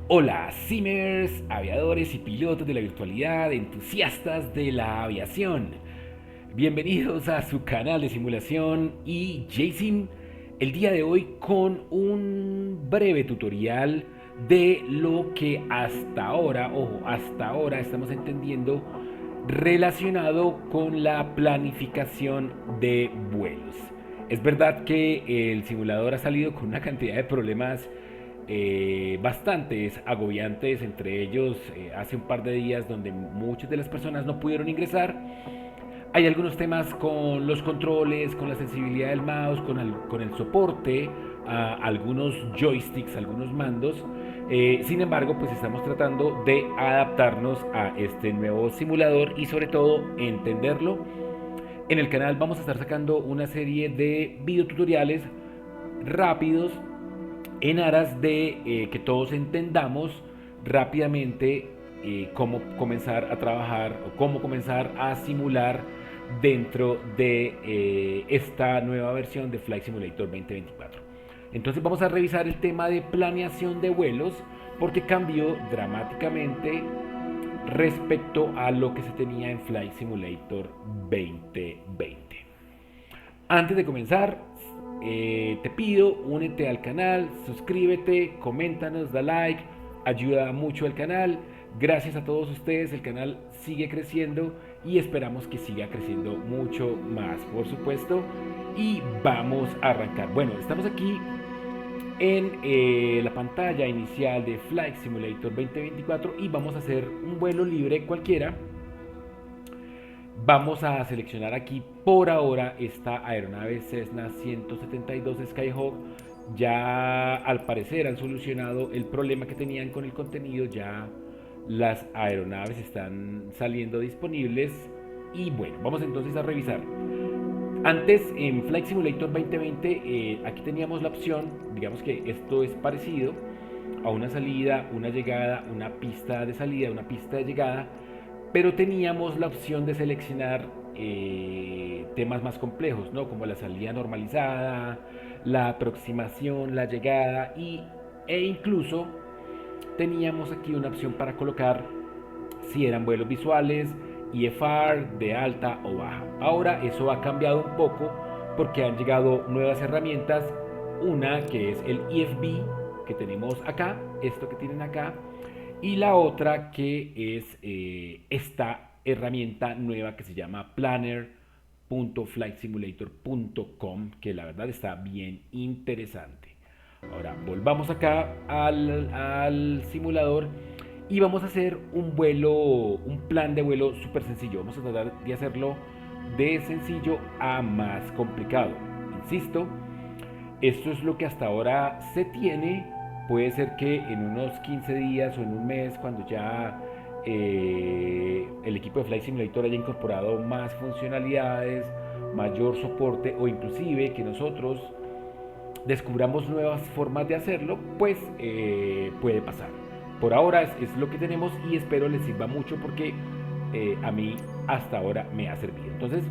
Hola, Simmers, aviadores y pilotos de la virtualidad, entusiastas de la aviación. Bienvenidos a su canal de simulación y Jason, el día de hoy con un breve tutorial de lo que hasta ahora, ojo, hasta ahora estamos entendiendo relacionado con la planificación de vuelos. Es verdad que el simulador ha salido con una cantidad de problemas bastantes agobiantes, entre ellos hace un par de días donde muchas de las personas no pudieron ingresar. Hay algunos temas con los controles, con la sensibilidad del mouse, con el soporte a algunos joysticks, algunos mandos. Sin embargo, pues estamos tratando de adaptarnos a este nuevo simulador y sobre todo entenderlo. En el canal vamos a estar sacando una serie de videotutoriales rápidos en aras de que todos entendamos rápidamente cómo comenzar a trabajar o cómo comenzar a simular dentro de esta nueva versión de Flight Simulator 2024. Entonces vamos a revisar el tema de planeación de vuelos porque cambió dramáticamente respecto a lo que se tenía en Flight Simulator 2020. Antes de comenzar, te pido, únete al canal, suscríbete, coméntanos, da like, ayuda mucho al canal. Gracias a todos ustedes, el canal sigue creciendo y esperamos que siga creciendo mucho más, por supuesto. Y vamos a arrancar. Bueno, estamos aquí en la pantalla inicial de Flight Simulator 2024 y vamos a hacer un vuelo libre cualquiera. Vamos a seleccionar aquí por ahora esta aeronave Cessna 172 Skyhawk. Ya al parecer han solucionado el problema que tenían con el contenido, ya las aeronaves están saliendo disponibles y bueno, vamos entonces a revisar. Antes en Flight Simulator 2020 aquí teníamos la opción, digamos que esto es parecido a una salida, una llegada, una pista de salida, una pista de llegada, pero teníamos la opción de seleccionar temas más complejos, ¿no? Como la salida normalizada, la aproximación, la llegada e incluso teníamos aquí una opción para colocar si eran vuelos visuales, IFR, de alta o baja. Ahora eso ha cambiado un poco porque han llegado nuevas herramientas, una que es el IFB que tenemos acá, esto que tienen acá, y la otra que es esta herramienta nueva que se llama planner.flightsimulator.com, que la verdad está bien interesante. Ahora volvamos acá al simulador y vamos a hacer un vuelo, un plan de vuelo súper sencillo. Vamos a tratar de hacerlo de sencillo a más complicado. Insisto, esto es lo que hasta ahora se tiene. Puede ser que en unos 15 días o en un mes, cuando ya el equipo de Flight Simulator haya incorporado más funcionalidades, mayor soporte o inclusive que nosotros descubramos nuevas formas de hacerlo, pues puede pasar. Por ahora es lo que tenemos y espero les sirva mucho porque a mí hasta ahora me ha servido. Entonces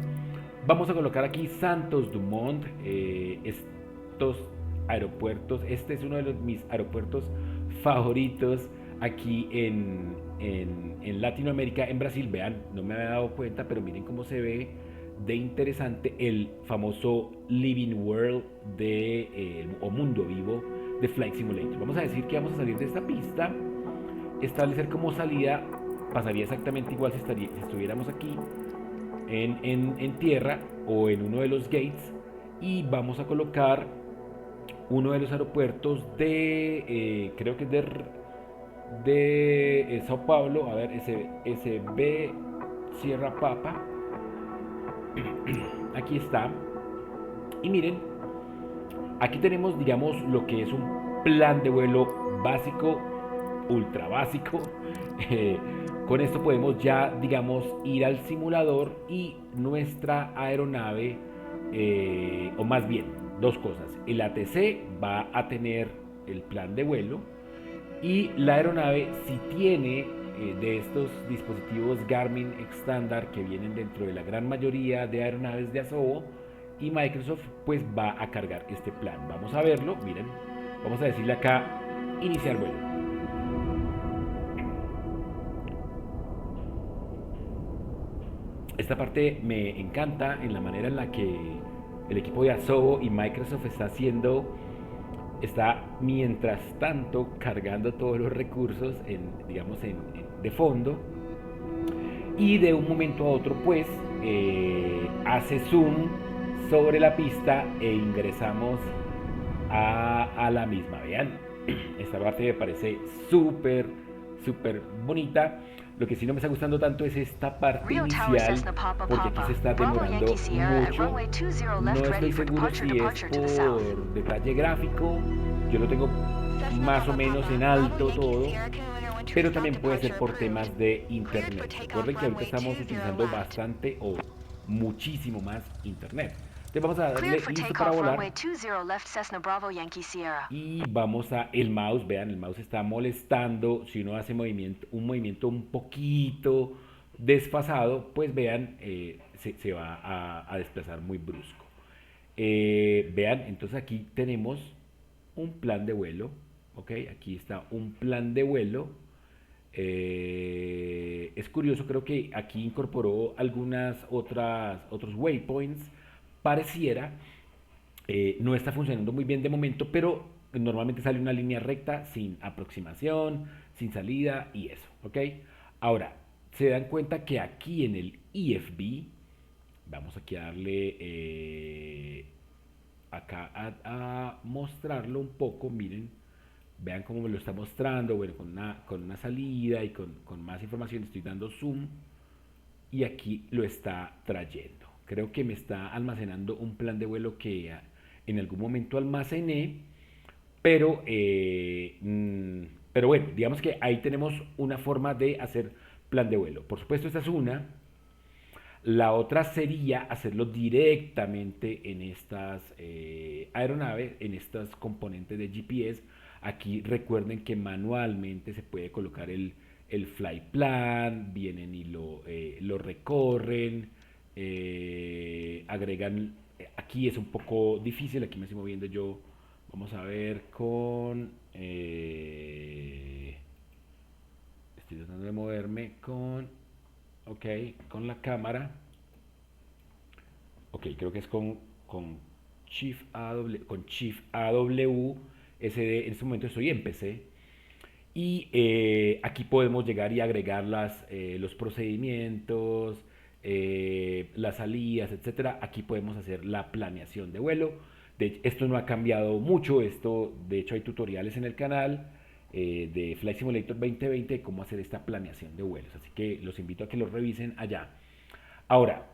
vamos a colocar aquí Santos Dumont, estos aeropuertos. Este es uno de mis aeropuertos favoritos aquí en Latinoamérica, en Brasil. Vean, no me había dado cuenta, pero miren cómo se ve de interesante el famoso Living World o mundo vivo de Flight Simulator. Vamos a decir que vamos a salir de esta pista, establecer como salida, pasaría exactamente igual si estuviéramos aquí en tierra o en uno de los gates y vamos a colocar uno de los aeropuertos creo que es de Sao Paulo, a ver, SB Sierra Papa, aquí está. Y miren, aquí tenemos, digamos, lo que es un plan de vuelo básico, ultra básico. Eh, con esto podemos ya, digamos, ir al simulador y nuestra aeronave, o más bien, dos cosas. El ATC va a tener el plan de vuelo y la aeronave, si tiene de estos dispositivos Garmin estándar que vienen dentro de la gran mayoría de aeronaves de Asobo y Microsoft, pues va a cargar este plan. Vamos a verlo, miren, vamos a decirle acá iniciar vuelo. Esta parte me encanta en la manera en la que el equipo de Asobo y Microsoft está mientras tanto cargando todos los recursos digamos, de fondo, y de un momento a otro pues hace zoom sobre la pista e ingresamos a la misma. Vean, esta parte me parece súper, súper bonita. Lo que sí no me está gustando tanto es esta parte inicial, porque aquí se está demorando mucho. No estoy seguro si es por detalle gráfico, yo lo tengo más o menos en alto todo, pero también puede ser por temas de internet. Recuerden que ahorita estamos utilizando bastante o muchísimo más internet. Entonces vamos a darle listo para volar y vamos a el mouse. Vean, el mouse está molestando. Si uno hace un movimiento un poquito desfasado, pues vean, se va a desplazar muy brusco. Vean, entonces aquí tenemos un plan de vuelo. Ok, aquí está un plan de vuelo. Es curioso, creo que aquí incorporó otros waypoints. Pareciera, no está funcionando muy bien de momento, pero normalmente sale una línea recta sin aproximación, sin salida y eso, ¿ok? Ahora, se dan cuenta que aquí en el EFB, vamos aquí a darle acá a mostrarlo un poco, miren, vean cómo me lo está mostrando, bueno, con una salida y con más información, estoy dando zoom y aquí lo está trayendo. Creo que me está almacenando un plan de vuelo que en algún momento almacené, pero, pero bueno, digamos que ahí tenemos una forma de hacer plan de vuelo. Por supuesto, esta es una. La otra sería hacerlo directamente en estas aeronaves, en estos componentes de GPS. Aquí recuerden que manualmente se puede colocar el flight plan, vienen y lo recorren, agregan, aquí es un poco difícil, aquí me estoy moviendo yo, vamos a ver estoy tratando de moverme ok, con la cámara, ok, creo que es con Shift AW SD, en este momento estoy en PC, y aquí podemos llegar y agregar los procedimientos, las salidas, etcétera. Aquí podemos hacer la planeación de vuelo. Esto no ha cambiado mucho. De hecho, hay tutoriales en el canal de Flight Simulator 2020 de cómo hacer esta planeación de vuelos. Así que los invito a que lo revisen allá. Ahora,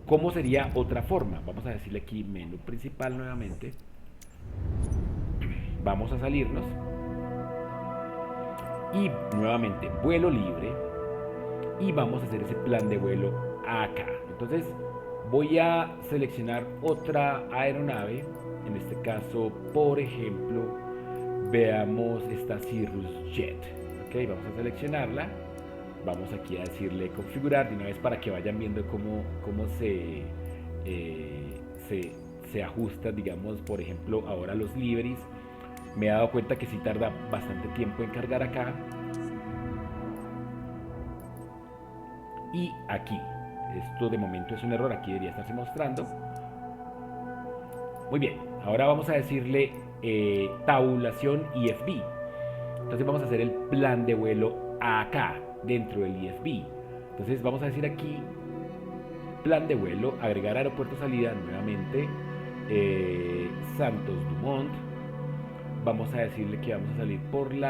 ¿cómo sería otra forma? Vamos a decirle aquí menú principal nuevamente. Vamos a salirnos y nuevamente vuelo libre y vamos a hacer ese plan de vuelo acá. Entonces voy a seleccionar otra aeronave, en este caso por ejemplo veamos esta Cirrus Jet. Ok, vamos a seleccionarla, vamos aquí a decirle configurar de una vez para que vayan viendo cómo se ajusta, digamos, por ejemplo ahora los liveries. Me he dado cuenta que sí tarda bastante tiempo en cargar acá. Y aquí. Esto de momento es un error. Aquí debería estarse mostrando. Muy bien. Ahora vamos a decirle tabulación IFB. Entonces vamos a hacer el plan de vuelo acá, dentro del IFB. Entonces vamos a decir aquí plan de vuelo, agregar aeropuerto salida nuevamente. Santos Dumont. Vamos a decirle que vamos a salir por en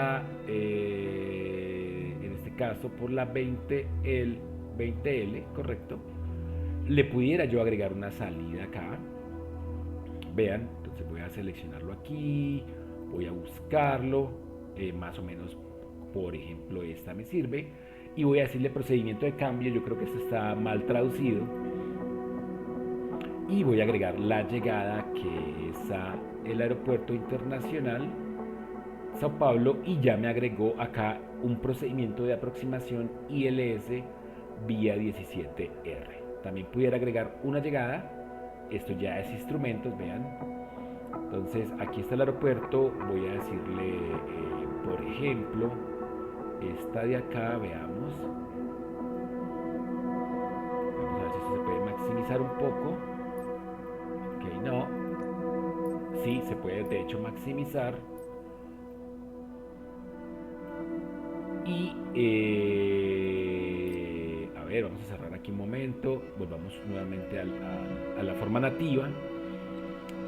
este caso, por la 20L, correcto. Le pudiera yo agregar una salida acá. Vean, entonces voy a seleccionarlo aquí, voy a buscarlo, más o menos, por ejemplo, esta me sirve. Y voy a decirle procedimiento de cambio, yo creo que esto está mal traducido. Y voy a agregar la llegada, que es el aeropuerto internacional Sao Paulo, y ya me agregó acá un procedimiento de aproximación ILS vía 17R. También pudiera agregar una llegada, esto ya es instrumentos, vean. Entonces aquí está el aeropuerto, voy a decirle, por ejemplo, esta de acá, veamos. si esto se puede maximizar un poco. Ok, no. Sí, se puede de hecho maximizar. Y a ver, vamos a cerrar aquí un momento. Volvamos nuevamente a la forma nativa.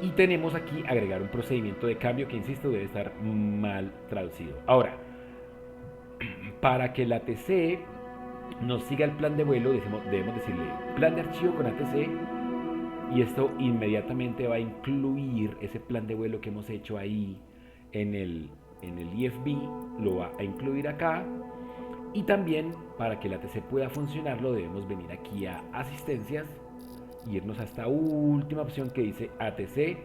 Y tenemos aquí agregar un procedimiento de cambio que, insisto, debe estar mal traducido. Ahora, para que la ATC nos siga el plan de vuelo, debemos decirle plan de archivo con ATC, y esto inmediatamente va a incluir ese plan de vuelo que hemos hecho ahí en el IFB, lo va a incluir acá. Y también para que la ATC pueda funcionarlo debemos venir aquí a asistencias y irnos a esta última opción que dice ATC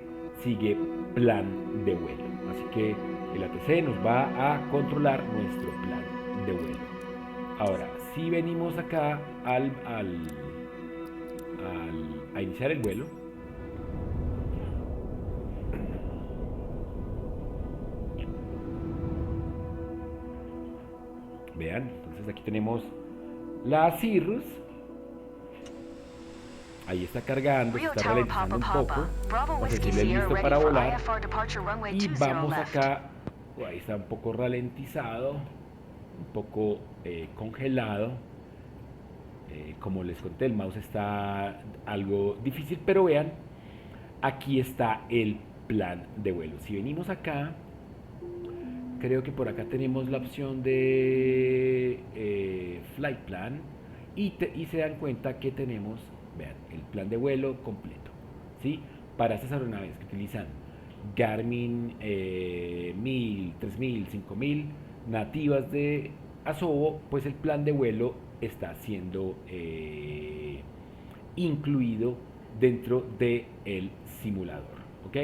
sigue plan de vuelo. Así que el ATC nos va a controlar nuestro plan de vuelo. Ahora, si venimos acá a iniciar el vuelo, vean, entonces aquí tenemos la Cirrus. Ahí está cargando, se está ralentizando un poco. Vamos a decirle listo para volar. Y vamos acá. Ahí está un poco ralentizado, un poco congelado. Como les conté, el mouse está algo difícil, pero vean, aquí está el plan de vuelo. Si venimos acá, creo que por acá tenemos la opción de Flight Plan y se dan cuenta que tenemos, vean, el plan de vuelo completo, ¿sí? Para estas aeronaves que utilizan Garmin 1000, 3000, 5000 nativas de Asobo, pues el plan de vuelo está siendo incluido dentro del simulador, ¿ok?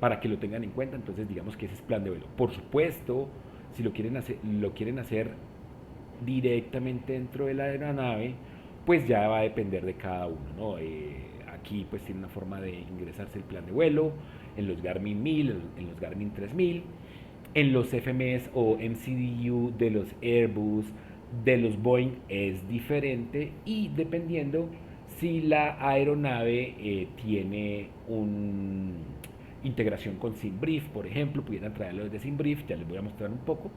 Para que lo tengan en cuenta, entonces digamos que ese es plan de vuelo. Por supuesto, si lo quieren hacer directamente dentro de la aeronave, pues ya va a depender de cada uno, ¿no? Aquí pues tiene una forma de ingresarse el plan de vuelo, en los Garmin 1000, en los Garmin 3000, en los FMS o MCDU de los Airbus, de los Boeing es diferente, y dependiendo si la aeronave tiene una integración con SimBrief, por ejemplo, pudieran traerlo desde SimBrief, ya les voy a mostrar un poco,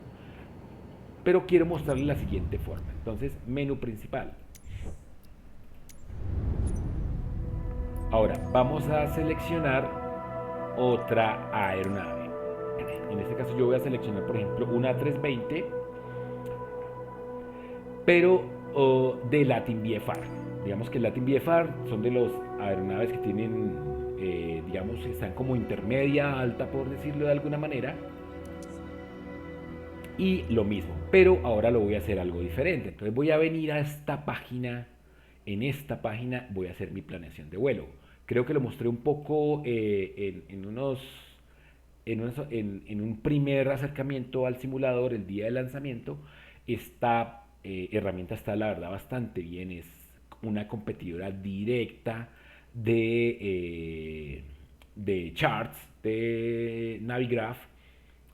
pero quiero mostrarles la siguiente forma. Entonces, menú principal. Ahora, vamos a seleccionar otra aeronave. En este caso yo voy a seleccionar, por ejemplo, una A320, pero de Latin VFR. Digamos que Latin VFR son de los aeronaves que tienen, digamos, están como intermedia, alta, por decirlo de alguna manera. Y lo mismo, pero ahora lo voy a hacer algo diferente. Entonces voy a venir a esta página. En esta página voy a hacer mi planeación de vuelo. Creo que lo mostré un poco en un primer acercamiento al simulador el día de lanzamiento. Esta herramienta está, la verdad, bastante bien. Es una competidora directa de charts de Navigraph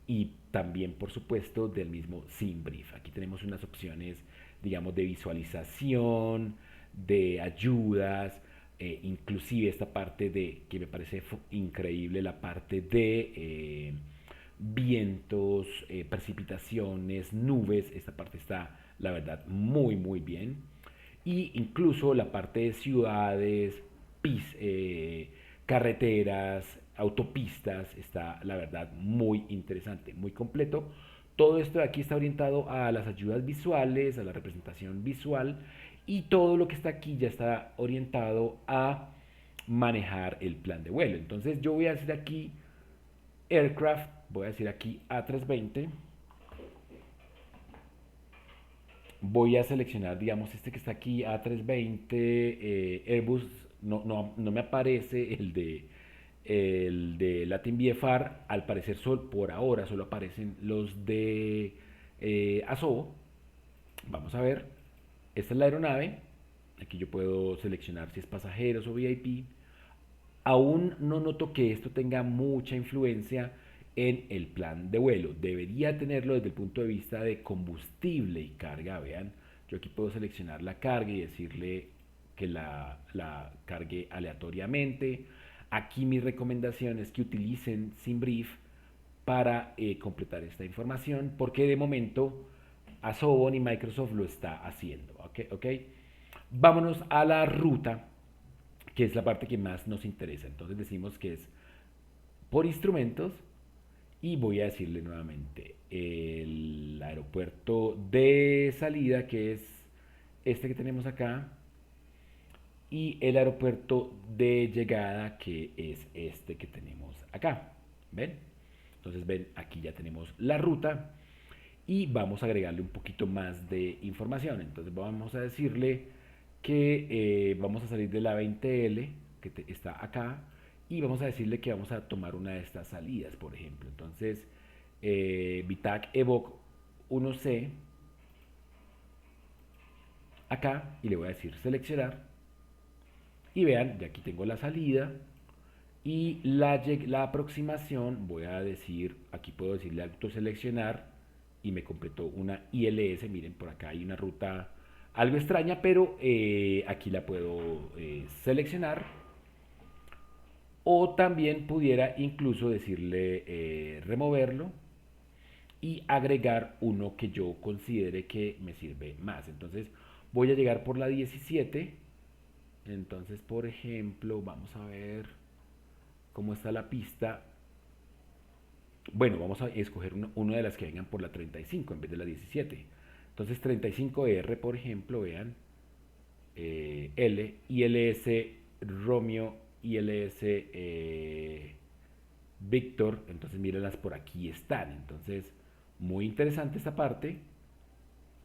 y también, por supuesto, del mismo SimBrief. Aquí tenemos unas opciones, digamos, de visualización, de ayudas, inclusive esta parte de, que me parece increíble, la parte de vientos, precipitaciones, nubes. Esta parte está, la verdad, muy, muy bien. Y incluso la parte de ciudades, carreteras, autopistas, está, la verdad, muy interesante, muy completo. Todo esto de aquí está orientado a las ayudas visuales, a la representación visual, y todo lo que está aquí ya está orientado a manejar el plan de vuelo. Entonces yo voy a decir aquí Aircraft, voy a decir aquí A320, voy a seleccionar, digamos, este que está aquí, A320, Airbus. No me aparece el de Latin VFR, al parecer por ahora solo aparecen los de Asobo. Vamos a ver, esta es la aeronave. Aquí yo puedo seleccionar si es pasajeros o VIP. Aún no noto que esto tenga mucha influencia en el plan de vuelo. Debería tenerlo desde el punto de vista de combustible y carga. Vean, yo aquí puedo seleccionar la carga y decirle que la cargue aleatoriamente. Aquí mi recomendación es que utilicen SimBrief para completar esta información, porque de momento Asobon y Microsoft lo está haciendo. ¿Ok? Vámonos a la ruta, que es la parte que más nos interesa. Entonces decimos que es por instrumentos y voy a decirle nuevamente el aeropuerto de salida, que es este que tenemos acá, y el aeropuerto de llegada, que es este que tenemos acá. ¿Ven? Entonces ven, aquí ya tenemos la ruta y vamos a agregarle un poquito más de información. Entonces vamos a decirle que vamos a salir de la 20L, que está acá, y vamos a decirle que vamos a tomar una de estas salidas, por ejemplo. Entonces, Vitac Evoc 1C, acá, y le voy a decir seleccionar. Y vean, ya aquí tengo la salida. Y la aproximación, voy a decir, aquí puedo decirle autoseleccionar y me completó una ILS. Miren, por acá hay una ruta algo extraña, pero aquí la puedo seleccionar. O también pudiera incluso decirle removerlo y agregar uno que yo considere que me sirve más. Entonces voy a llegar por la 17. Entonces, por ejemplo, vamos a ver cómo está la pista. Bueno, vamos a escoger una de las que vengan por la 35 en vez de la 17. Entonces 35R, por ejemplo, vean, L, ILS Romeo, ILS Víctor. Entonces mírenlas, por aquí están. Entonces, muy interesante esta parte.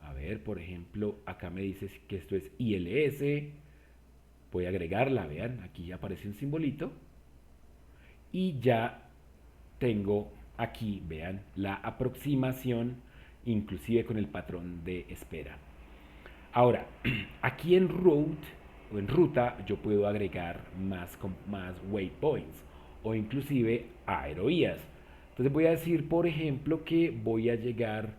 A ver, por ejemplo, acá me dice que esto es ILS. Voy a agregarla, vean, aquí ya aparece un simbolito. Y ya tengo aquí, vean, la aproximación, inclusive con el patrón de espera. Ahora, aquí en route o en ruta yo puedo agregar más waypoints o inclusive aerovías. Entonces voy a decir, por ejemplo, que voy a llegar,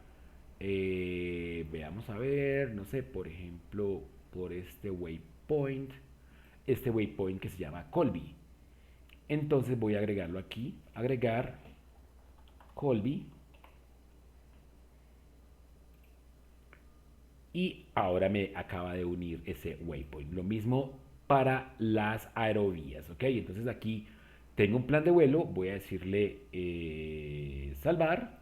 veamos a ver, no sé, por ejemplo, por este waypoint que se llama Colby. Entonces voy a agregarlo aquí, agregar Colby. Y ahora me acaba de unir ese waypoint. Lo mismo para las aerovías, ¿ok? Entonces aquí tengo un plan de vuelo, voy a decirle salvar.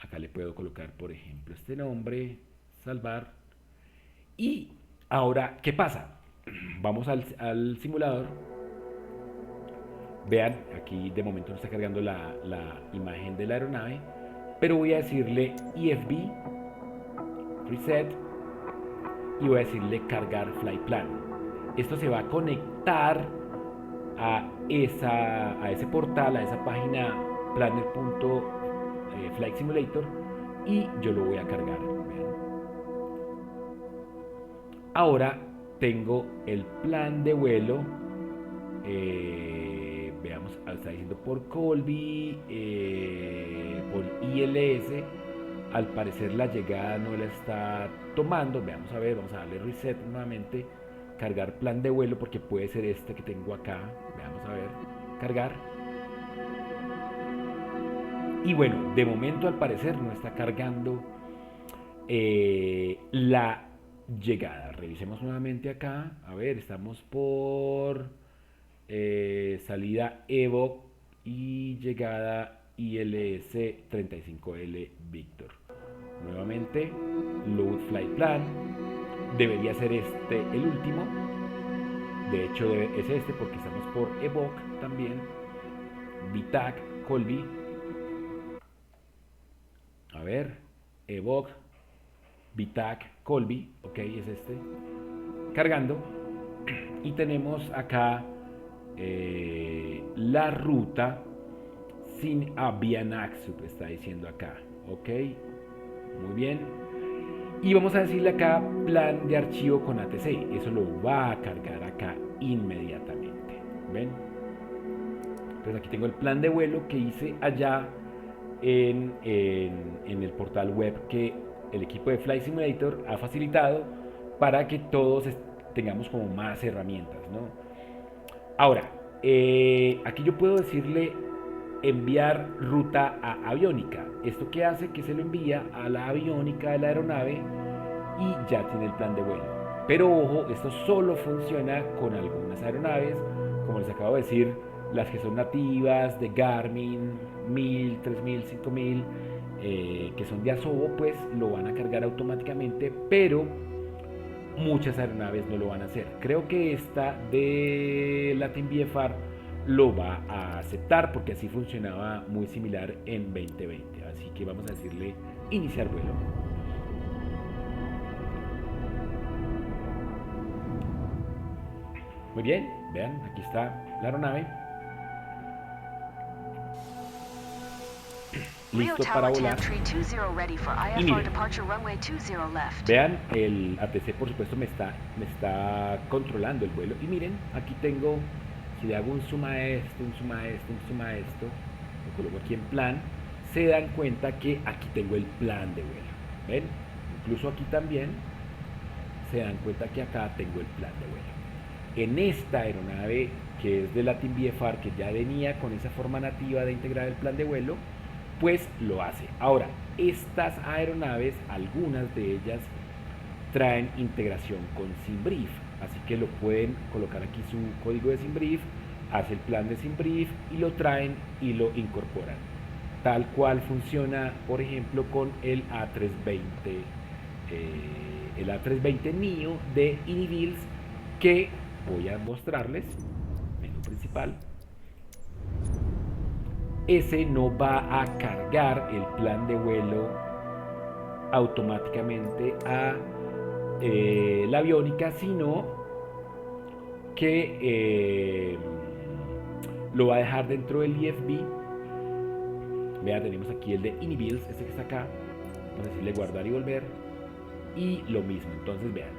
Acá le puedo colocar, por ejemplo, este nombre, salvar. Y ahora, ¿qué pasa? Vamos al simulador. Vean, aquí de momento no está cargando la imagen de la aeronave, pero voy a decirle EFB, reset, y voy a decirle cargar flight plan. Esto se va a conectar a ese portal, a esa página planner.flight simulator, y yo lo voy a cargar. Vean. Ahora tengo el plan de vuelo. Veamos, está diciendo por Colby, por ILS. Al parecer la llegada no la está tomando. Veamos a ver, vamos a darle reset nuevamente. Cargar plan de vuelo, porque puede ser este que tengo acá. Veamos a ver, cargar. Y bueno, de momento al parecer no está cargando la llegada. Revisemos nuevamente acá. A ver, estamos por salida Evo y llegada ILS 35L Víctor. Nuevamente, load flight plan. Debería ser este el último. De hecho, es este porque estamos por Evoc también. Vitac, Colby. A ver, Evoc, Vitac, Colby. Ok, es este. Cargando. Y tenemos acá la ruta sin Avianaxup, está diciendo acá. Ok, muy bien. Y vamos a decirle acá plan de archivo con ATC. Eso lo va a cargar acá inmediatamente. ¿Ven? Entonces aquí tengo el plan de vuelo que hice allá en el portal web que el equipo de Flight Simulator ha facilitado para que todos tengamos como más herramientas, ¿no? Ahora, aquí yo puedo decirle enviar ruta a aviónica. ¿Esto qué hace? Que se lo envía a la aviónica de la aeronave y ya tiene el plan de vuelo. Pero ojo, esto solo funciona con algunas aeronaves, como les acabo de decir, las que son nativas de Garmin, 1000, 3000, 5000, que son de Asobo, pues lo van a cargar automáticamente, pero muchas aeronaves no lo van a hacer. Creo que esta de Latin VFR lo va a aceptar porque así funcionaba muy similar en 2020. Así que vamos a decirle iniciar vuelo. Muy bien, vean, aquí está la aeronave. Listo para volar. Y miren, vean, el ATC por supuesto me está controlando el vuelo. Y miren, aquí tengo, si le hago un zoom a esto, un zoom a esto, un zoom a esto, lo coloco aquí en plan, se dan cuenta que aquí tengo el plan de vuelo. ¿Ven? Incluso aquí también se dan cuenta que acá tengo el plan de vuelo. En esta aeronave que es de Latin VFR, que ya venía con esa forma nativa de integrar el plan de vuelo, pues lo hace. Ahora, estas aeronaves, algunas de ellas traen integración con SimBrief, así que lo pueden colocar aquí su código de SimBrief, hace el plan de SimBrief y lo traen y lo incorporan. Tal cual funciona, por ejemplo, con el A320, el A320 NIO de Inibills, que voy a mostrarles, menú principal. Ese no va a cargar el plan de vuelo automáticamente a la aviónica, sino que lo va a dejar dentro del IFB. Vean, tenemos aquí el de Inibills, este que está acá. Vamos a decirle guardar y volver. Y lo mismo, entonces vean,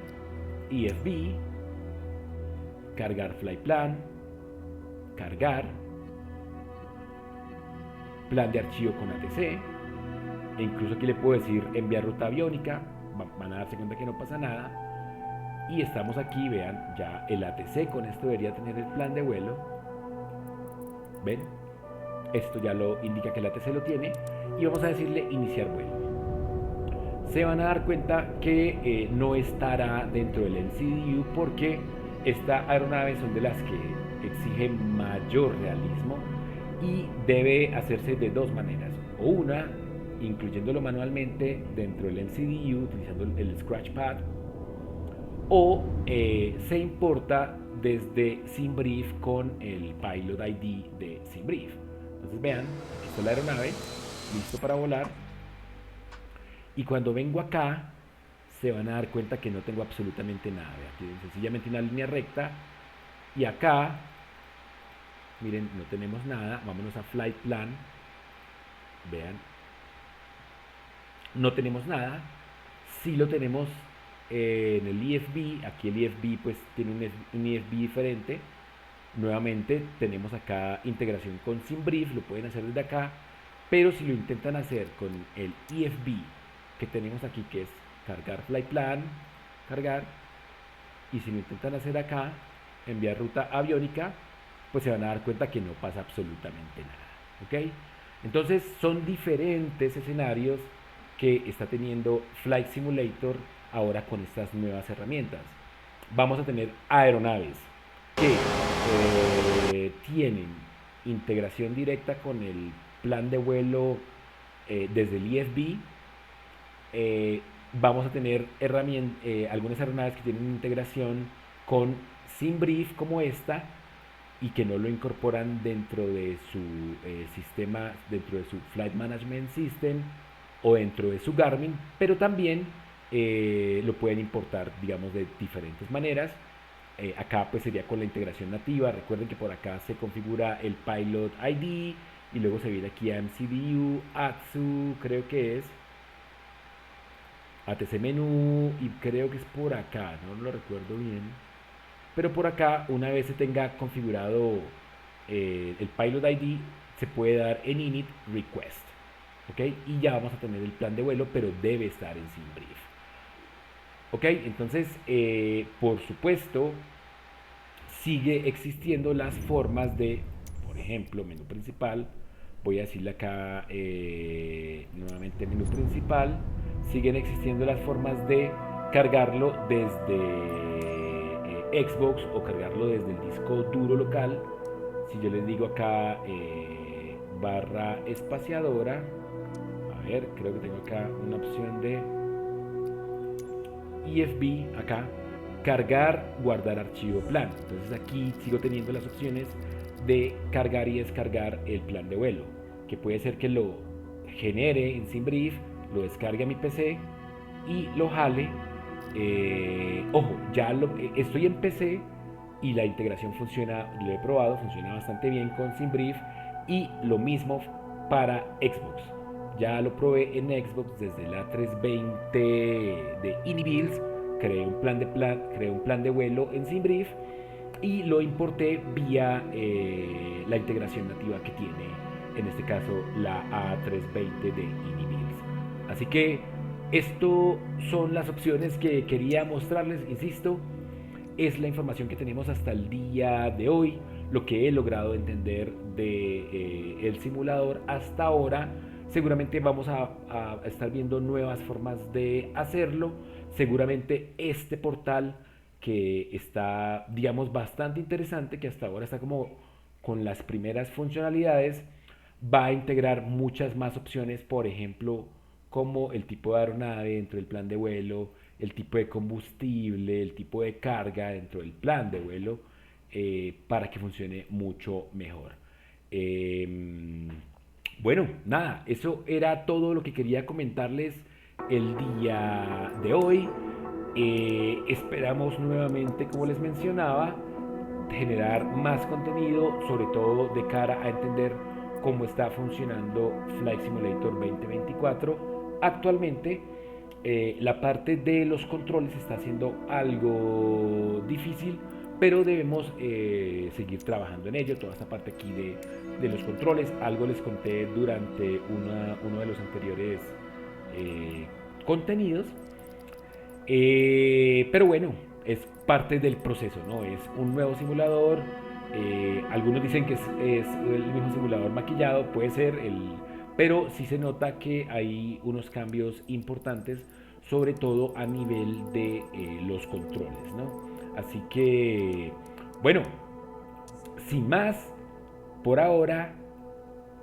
IFB, cargar flight plan, cargar, plan de archivo con ATC, e incluso aquí le puedo decir enviar ruta aviónica, van a darse cuenta que no pasa nada. Y estamos aquí, vean, ya el ATC con esto debería tener el plan de vuelo. ¿Ven? Esto ya lo indica que el ATC lo tiene. Y vamos a decirle iniciar vuelo. Se van a dar cuenta que no estará dentro del NCDU porque esta aeronave son de las que exigen mayor realismo y debe hacerse de dos maneras. O una, incluyéndolo manualmente dentro del NCDU utilizando el Scratchpad, o se importa desde SimBrief con el Pilot ID de SimBrief. Entonces vean, aquí está la aeronave, listo para volar. Y cuando vengo acá, se van a dar cuenta que no tengo absolutamente nada. Aquí sencillamente una línea recta. Y acá, miren, no tenemos nada. Vámonos a Flight Plan. Vean. No tenemos nada. Sí lo tenemos en el IFB. Aquí el IFB pues tiene un IFB diferente. Nuevamente tenemos acá integración con SimBrief. Lo pueden hacer desde acá. Pero si lo intentan hacer con el IFB que tenemos aquí, que es cargar flight plan, cargar, y si lo intentan hacer acá, enviar ruta aviónica, pues se van a dar cuenta que no pasa absolutamente nada. ¿Ok? Entonces son diferentes escenarios que está teniendo Flight Simulator ahora con estas nuevas herramientas. Vamos a tener aeronaves que tienen integración directa con el plan de vuelo desde el IFB. Vamos a tener algunas aeronaves que tienen integración con SimBrief como esta y que no lo incorporan dentro de su sistema, dentro de su Flight Management System o dentro de su Garmin, pero también lo pueden importar, digamos, de diferentes maneras. Acá pues sería con la integración nativa. Recuerden que por acá se configura el Pilot ID y luego se viene aquí a MCDU, ATSU, creo que es ATC menú, y creo que es por acá, no lo recuerdo bien, pero por acá una vez se tenga configurado el Pilot ID se puede dar en init request, ¿ok? Y ya vamos a tener el plan de vuelo, pero debe estar en SimBrief. ¿Ok? Entonces, por supuesto, sigue existiendo las formas de, por ejemplo, menú principal. Voy a decirle acá nuevamente menú principal. Siguen existiendo las formas de cargarlo desde Xbox o cargarlo desde el disco duro local. Si yo les digo acá barra espaciadora, a ver, creo que tengo acá una opción de EFB acá, cargar, guardar archivo plan. Entonces aquí sigo teniendo las opciones de cargar y descargar el plan de vuelo, que puede ser que lo genere en SimBrief, lo descargue a mi PC y lo jale. Ojo, estoy en PC y la integración funciona, lo he probado, funciona bastante bien con SimBrief y lo mismo para Xbox. Ya lo probé en Xbox desde la 320 de Inibills, creé un plan de vuelo en SimBrief y lo importé vía la integración nativa que tiene, en este caso la A320 de Inibills. Así que esto son las opciones que quería mostrarles, insisto, es la información que tenemos hasta el día de hoy, lo que he logrado entender de el simulador hasta ahora. Seguramente vamos a estar viendo nuevas formas de hacerlo. Seguramente este portal que está, digamos, bastante interesante, que hasta ahora está como con las primeras funcionalidades, va a integrar muchas más opciones, por ejemplo, como el tipo de aeronave dentro del plan de vuelo, el tipo de combustible, el tipo de carga dentro del plan de vuelo, para que funcione mucho mejor. Eh, bueno, nada, eso era todo lo que quería comentarles el día de hoy. Esperamos nuevamente, como les mencionaba, generar más contenido, sobre todo de cara a entender cómo está funcionando Flight Simulator 2024 actualmente. La parte de los controles está siendo algo difícil, pero debemos seguir trabajando en ello. Toda esta parte aquí de los controles, algo les conté durante uno de los anteriores eh, contenidos. Pero bueno, es parte del proceso, ¿no? Es un nuevo simulador. Algunos dicen que es el mismo simulador maquillado, puede ser, pero sí se nota que hay unos cambios importantes, sobre todo a nivel de los controles, ¿no? Así que, bueno, sin más, por ahora,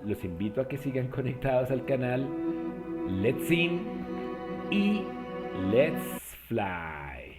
los invito a que sigan conectados al canal Let's Sim y Let's Fly.